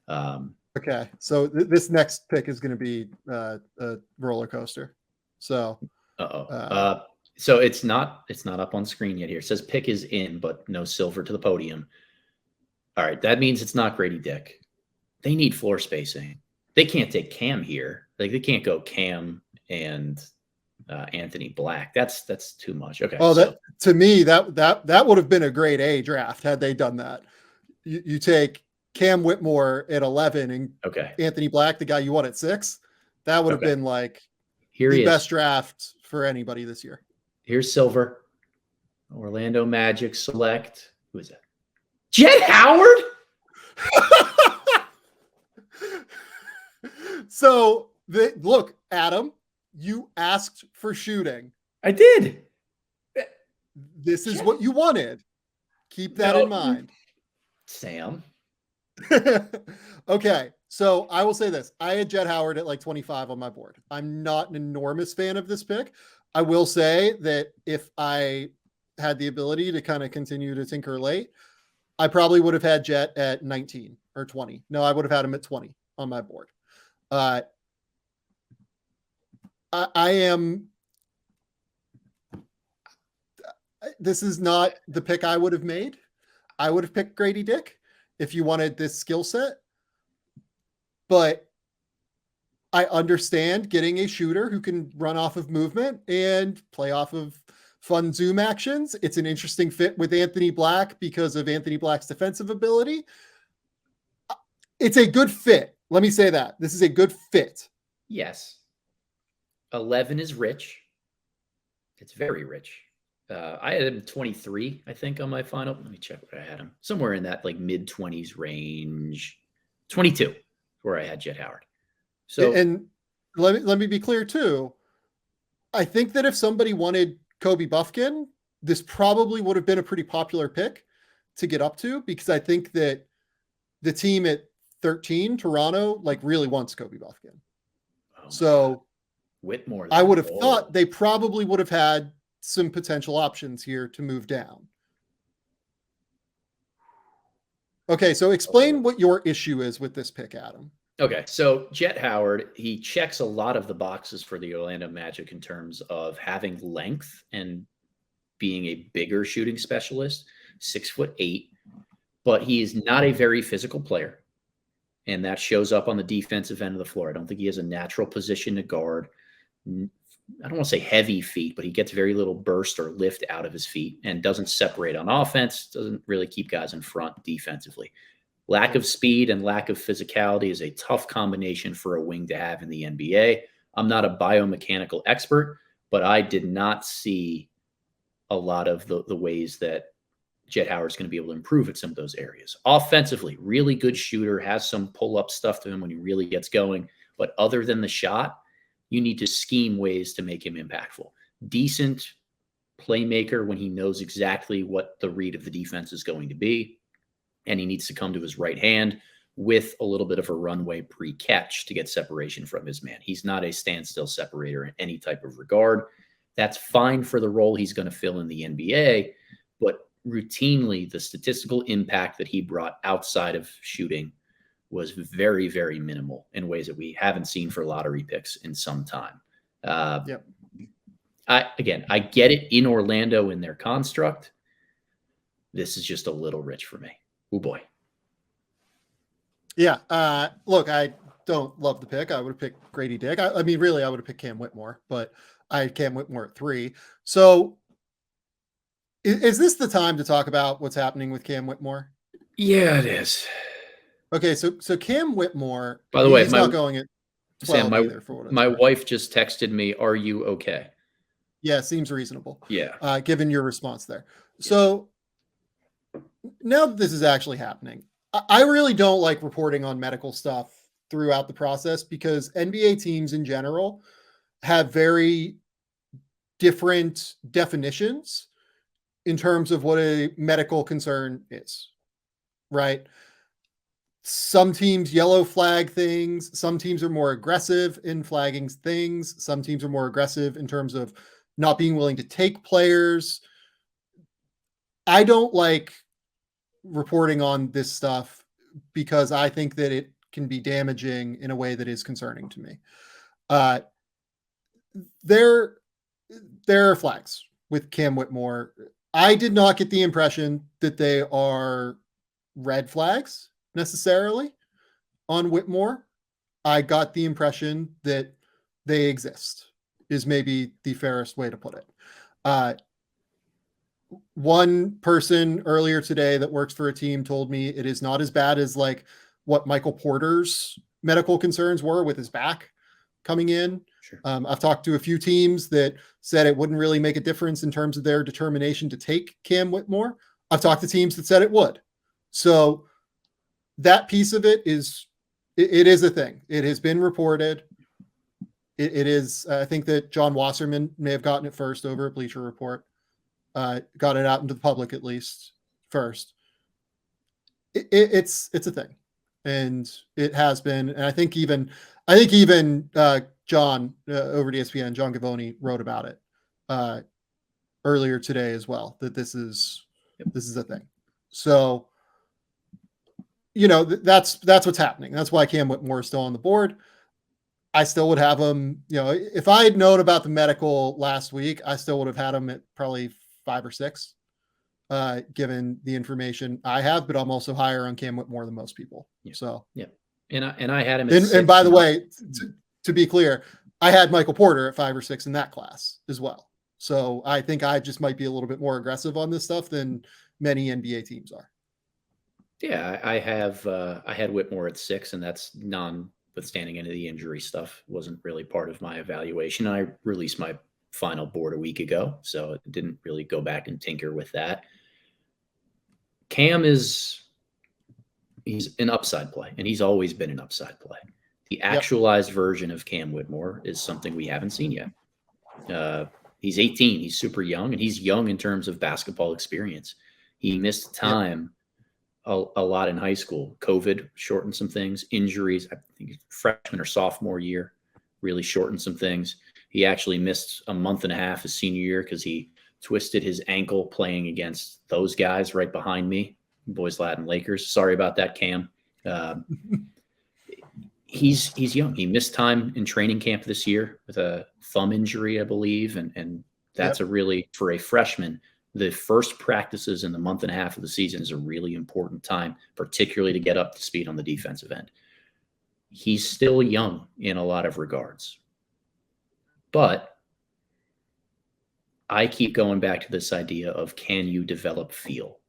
Okay, so this next pick is going to be a roller coaster. So, so it's not up on screen yet. Here it says pick is in, but no silver to the podium. All right, that means it's not Grady Dick. They need floor spacing. They can't take Cam here. Like they can't go Cam and Anthony Black. That's too much. Okay. Oh, that to me that would have been a grade A draft had they done that. You take Cam Whitmore at 11 and Anthony Black, the guy you want at 6. That would have been like the best draft for anybody this year. Here's silver. Orlando Magic select. Who is that? Jett Howard. So look, Adam, you asked for shooting. I did. This is what you wanted. Keep that in mind. Sam. Okay, so I will say this. I had Jett Howard at like 25 on my board. I'm not an enormous fan of this pick. I will say that if I had the ability to kind of continue to tinker late, I probably would have had Jett at 19 or 20. No, I would have had him at 20 on my board. This is not the pick I would have made. I would have picked Grady Dick if you wanted this skill set. But I understand getting a shooter who can run off of movement and play off of fun zoom actions. It's an interesting fit with Anthony Black because of Anthony Black's defensive ability. It's a good fit. Let me say that. This is a good fit. Yes. 11 is rich. It's very rich. I had him 23, I think, on my final. Let me check what I had him. Somewhere in that like mid-20s range. 22, where I had Jett Howard. So, and let me be clear too. I think that if somebody wanted Kobe Buffkin, this probably would have been a pretty popular pick to get up to, because I think that the team at 13, Toronto, like really wants Kobe Buffkin. So Whitmore, I would have thought they probably would have had some potential options here to move down. Okay, so explain what your issue is with this pick, Adam. Okay, so Jett Howard, he checks a lot of the boxes for the Orlando Magic in terms of having length and being a bigger shooting specialist, 6'8", but he is not a very physical player. And that shows up on the defensive end of the floor. I don't think he has a natural position to guard. I don't want to say heavy feet, but he gets very little burst or lift out of his feet and doesn't separate on offense, doesn't really keep guys in front defensively. Lack of speed and lack of physicality is a tough combination for a wing to have in the NBA. I'm not a biomechanical expert, but I did not see a lot of the ways that Jett Howard's going to be able to improve at some of those areas. Offensively, really good shooter, has some pull-up stuff to him when he really gets going. But other than the shot, you need to scheme ways to make him impactful. Decent playmaker when he knows exactly what the read of the defense is going to be, and he needs to come to his right hand with a little bit of a runway pre-catch to get separation from his man. He's not a standstill separator in any type of regard. That's fine for the role he's going to fill in the NBA, but routinely the statistical impact that he brought outside of shooting was very, very minimal in ways that we haven't seen for lottery picks in some time. I get it in Orlando in their construct. This is just a little rich for me. Oh boy. Yeah. Look, I don't love the pick. I would have picked Grady Dick. I mean, really, I would have picked Cam Whitmore, but I had Cam Whitmore at 3. So is this the time to talk about what's happening with Cam Whitmore? Yeah, it is. Okay, so Cam Whitmore, by the way, he's not going at 12 Sam, either, for what my wife just texted me, "Are you okay?" Yeah, seems reasonable. Yeah. Given your response there. Yeah. So now that this is actually happening, I really don't like reporting on medical stuff throughout the process because NBA teams in general have very different definitions in terms of what a medical concern is, right? Some teams yellow flag things. Some teams are more aggressive in flagging things. Some teams are more aggressive in terms of not being willing to take players. I don't like reporting on this stuff because I think that it can be damaging in a way that is concerning to me. There are flags with Cam Whitmore. I did not get the impression that they are red flags necessarily on Whitmore. I got the impression that they exist, is maybe the fairest way to put it. One person earlier today that works for a team told me it is not as bad as like what Michael Porter's medical concerns were with his back coming in. Sure. I've talked to a few teams that said it wouldn't really make a difference in terms of their determination to take Cam Whitmore. I've talked to teams that said it would. So that piece of it is a thing. It has been reported. It is. I think that John Wasserman may have gotten it first over at Bleacher Report. Got it out into the public at least first. It's a thing, and it has been. And I think even John over at ESPN, John Gavoni, wrote about it earlier today as well. That this is a thing. So that's what's happening. That's why Cam Whitmore is still on the board. I still would have him. If I had known about the medical last week, I still would have had him at probably 5 or 6, given the information I have. But I'm also higher on Cam Whitmore than most people. Yeah. So yeah, and I had him. At and by the way, to be clear, I had Michael Porter at 5 or 6 in that class as well. So I think I just might be a little bit more aggressive on this stuff than many NBA teams are. Yeah, I had Whitmore at 6, and that's notwithstanding any of the injury stuff. Wasn't really part of my evaluation. I released my final board a week ago, so it didn't really go back and tinker with that. Cam he's an upside play, and he's always been an upside play. The actualized version of Cam Whitmore is something we haven't seen yet. He's 18. He's super young, and he's young in terms of basketball experience. He missed time a lot in high school. COVID shortened some things. Injuries, I think freshman or sophomore year, really shortened some things. He actually missed a month and a half his senior year because he twisted his ankle playing against those guys right behind me, Boys Latin Lakers. Sorry about that, Cam. He's young. He missed time in training camp this year with a thumb injury, I believe, and that's a really, for a freshman, the first practices in the month and a half of the season is a really important time, particularly to get up to speed on the defensive end. He's still young in a lot of regards. But I keep going back to this idea of, can you develop feel?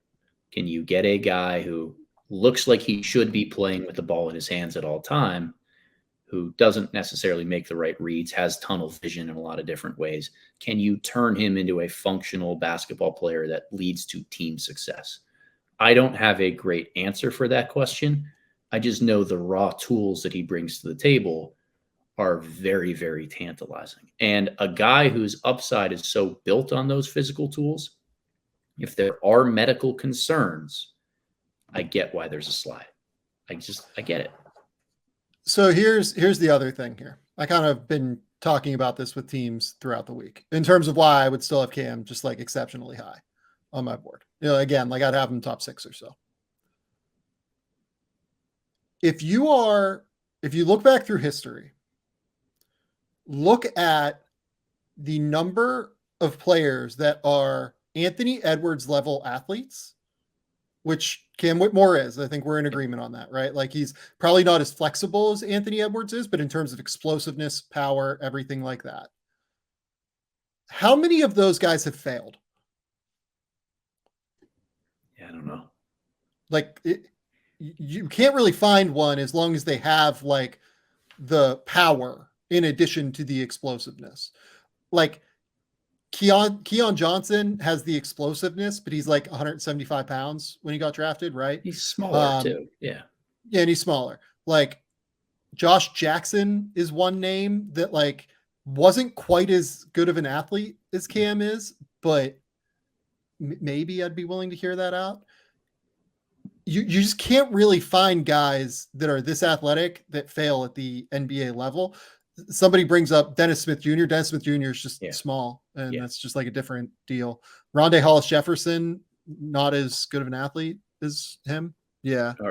Can you get a guy who looks like he should be playing with the ball in his hands at all time, who doesn't necessarily make the right reads, has tunnel vision in a lot of different ways? Can you turn him into a functional basketball player that leads to team success? I don't have a great answer for that question. I just know the raw tools that he brings to the table are very, very tantalizing. And a guy whose upside is so built on those physical tools, if there are medical concerns, I get why there's a slide. I get it. So here's the other thing here. I kind of been talking about this with teams throughout the week in terms of why I would still have Cam just like exceptionally high on my board. Again, like I'd have him top 6 or so. If you look back through history, look at the number of players that are Anthony Edwards level athletes, which Cam Whitmore is. I think we're in agreement on that, right? Like he's probably not as flexible as Anthony Edwards is, but in terms of explosiveness, power, everything like that. How many of those guys have failed? Yeah, I don't know. Like you can't really find one as long as they have like the power in addition to the explosiveness. Like Keon Johnson has the explosiveness, but he's like 175 pounds when he got drafted, right? He's smaller too. Yeah. Yeah, and he's smaller. Like Josh Jackson is one name that like wasn't quite as good of an athlete as Cam is, but maybe I'd be willing to hear that out. You just can't really find guys that are this athletic that fail at the NBA level. Somebody brings up Dennis Smith Jr. Dennis Smith Jr. is just small, and that's just like a different deal. Rondé Hollis Jefferson, not as good of an athlete as him. Yeah.